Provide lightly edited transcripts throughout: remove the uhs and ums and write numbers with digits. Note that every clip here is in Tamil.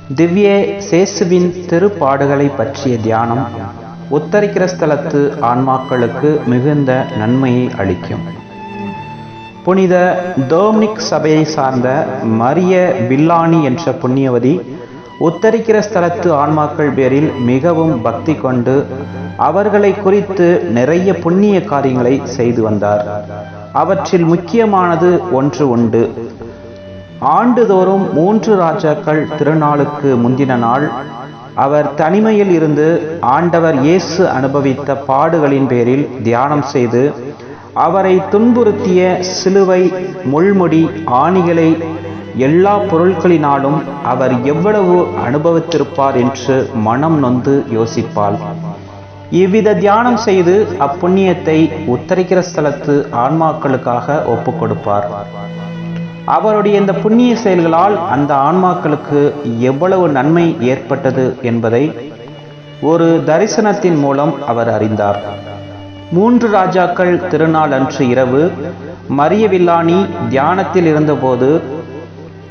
திவ்ய சேசுவின் திருப்பாடுகளை பற்றிய தியானம் உத்தரிக்கிற ஸ்தலத்து ஆன்மாக்களுக்கு மிகுந்த நன்மையை அளிக்கும். புனித டொமினிக் சபையை சார்ந்த மரிய வில்லானி என்ற புண்ணியவதி உத்தரிக்கிற ஸ்தலத்து ஆன்மாக்கள் பேரில் மிகவும் பக்தி கொண்டு அவர்களை குறித்து நிறைய புண்ணிய காரியங்களை செய்து வந்தார். அவற்றில் முக்கியமானது ஒன்று உண்டு. ஆண்டுதோறும் 3 ராஜாக்கள் திருநாளுக்கு முந்தின நாள் அவர் தனிமையில் இருந்து ஆண்டவர் இயேசு அனுபவித்த பாடுகளின் பேரில் தியானம் செய்து அவரை துன்புறுத்திய சிலுவை, முள்முடி, ஆணிகளை எல்லா பொருட்களினாலும் அவர் எவ்வளவு அனுபவித்திருப்பார் என்று மனம் நொந்து யோசிப்பாள். இவ்வித தியானம் செய்து அப்புண்ணியத்தை உத்தரிக்கிற ஸ்தலத்து ஆன்மாக்களுக்காக ஒப்புக் கொடுப்பார். அவருடைய இந்த புண்ணிய செயல்களால் அந்த ஆன்மாக்களுக்கு எவ்வளவு நன்மை ஏற்பட்டது என்பதை ஒரு தரிசனத்தின் மூலம் அவர் அறிந்தார். 3 ராஜாக்கள் திருநாள் அன்று இரவு மரிய வில்லானி தியானத்தில் இருந்தபோது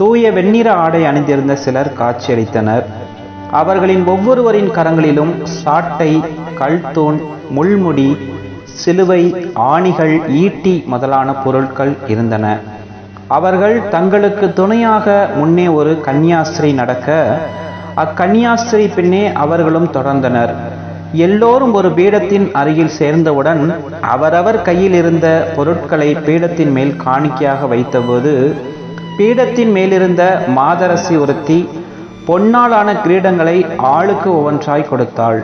தூய வெண்ணிற ஆடை அணிந்திருந்த சிலர் காட்சியளித்தனர். அவர்களின் ஒவ்வொருவரின் கரங்களிலும் சாட்டை, கல்தூண், முள்முடி, சிலுவை, ஆணிகள், ஈட்டி முதலான பொருட்கள் இருந்தன. அவர்கள் தங்களுக்கு துணையாக முன்னே ஒரு கன்னியாஸ்திரி நடக்க அக்கன்னியாஸ்திரி பின்னே அவர்களும் தொடர்ந்தனர். எல்லோரும் ஒரு பீடத்தின் அருகில் சேர்ந்தவுடன் அவரவர் கையில் இருந்த பொருட்களை பீடத்தின் மேல் காணிக்கையாக வைத்தபோது பீடத்தின் மேலிருந்த மாதரசி ஒருத்தி பொன்னாலான கிரீடங்களை ஆளுக்கு ஒவ்வொன்றாய் கொடுத்தாள்.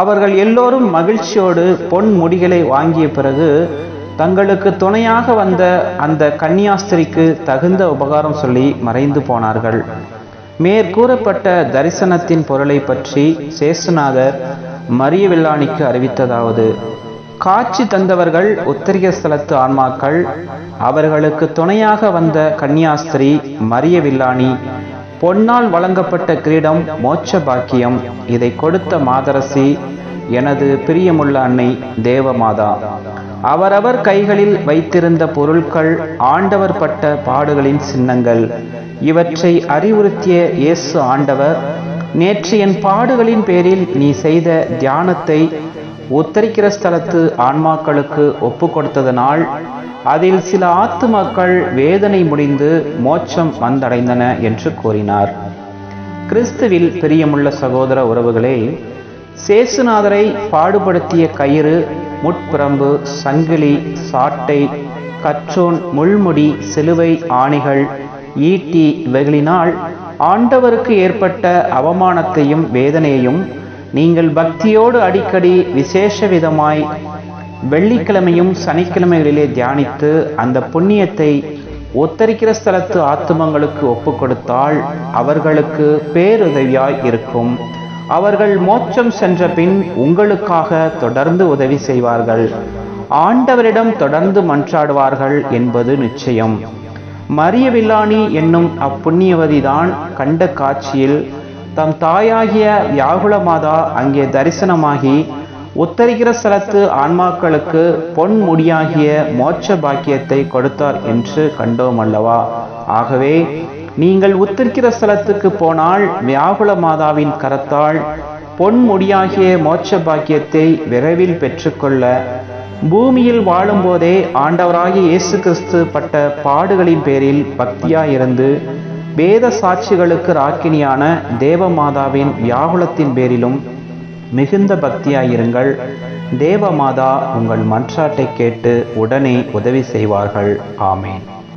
அவர்கள் எல்லோரும் மகிழ்ச்சியோடு பொன் முடிகளை வாங்கிய பிறகு தங்களுக்கு துணையாக வந்த அந்த கன்னியாஸ்திரிக்கு தகுந்த உபகாரம் சொல்லி மறைந்து போனார்கள். மேற்கூறப்பட்ட தரிசனத்தின் பொருளை பற்றி சேசுநாதர் மரிய வில்லானிக்கு அறிவித்ததாவது: காட்சி தந்தவர்கள் உத்தரிய ஸ்தலத்து ஆன்மாக்கள், அவர்களுக்கு துணையாக வந்த கன்னியாஸ்திரி மரிய வில்லானி, பொன்னால் வழங்கப்பட்ட கிரீடம் மோட்ச பாக்கியம், இதை கொடுத்த மாதரசி எனது பிரியமுள்ள அன்னை தேவமாதா. அவரவர் கைகளில் வைத்திருந்த பொருட்கள் ஆண்டவர் பட்ட பாடுகளின் சின்னங்கள். இவற்றை அறிவுறுத்திய இயேசு ஆண்டவர், நேற்று என் பாடுகளின் பேரில் நீ செய்த தியானத்தை உத்தரிக்கிற ஸ்தலத்து ஆன்மாக்களுக்கு ஒப்பு கொடுத்ததனால் அதில் சில ஆத்துமாக்கள் வேதனை முடிந்து மோட்சம் வந்தடைந்தன என்று கூறினார். கிறிஸ்துவில் பிரியமுள்ள சகோதர உறவுகளே, சேசுநாதரை பாடுபடுத்திய கயிறு, முட்பிரம்பு, சங்கிலி, சாட்டை, கற்றோன், முள்முடி, சிலுவை, ஆணிகள், ஈட்டி இவைகளினால் ஆண்டவருக்கு ஏற்பட்ட அவமானத்தையும் வேதனையையும் நீங்கள் பக்தியோடு அடிக்கடி விசேஷ விதமாய் வெள்ளிக்கிழமையும் சனிக்கிழமைகளிலே தியானித்து அந்த புண்ணியத்தை உத்தரிக்கிற ஸ்தலத்து ஆத்துமங்களுக்கு ஒப்பு கொடுத்தால் அவர்களுக்கு பேருதவியாய் இருக்கும். அவர்கள் மோட்சம் சென்ற பின் உங்களுக்காக தொடர்ந்து உதவி செய்வார்கள். ஆண்டவரிடம் தொடர்ந்து மன்றாடுவார்கள் என்பது நிச்சயம். மரிய வில்லானி என்னும் அப்புண்ணியவதிதான் கண்ட காட்சியில் தம் தாயாகிய வியாகுல மாதா அங்கே தரிசனமாகி உத்தரிக்கிற ஸ்தலத்து ஆன்மாக்களுக்கு பொன் முடியாகிய மோட்ச பாக்கியத்தை கொடுத்தார் என்று கண்டோம் அல்லவா? ஆகவே நீங்கள் உத்தரிக்கிற ஸ்தலத்துக்கு போனால் வியாகுல மாதாவின் கரத்தால் பொன் முடியாகிய மோட்ச பாக்கியத்தை விரைவில் பெற்றுக்கொள்ள பூமியில் வாழும்போதே ஆண்டவராகிய இயேசு கிறிஸ்து பட்ட பாடுகளின் பேரில் பக்தியாயிருந்து வேத சாட்சிகளுக்கு ராக்கினியான தேவமாதாவின் வியாகுலத்தின் பேரிலும் மிகுந்த பக்தியாயிருங்கள். தேவமாதா உங்கள் மன்றாட்டை கேட்டு உடனே உதவி செய்வார்கள். ஆமேன்.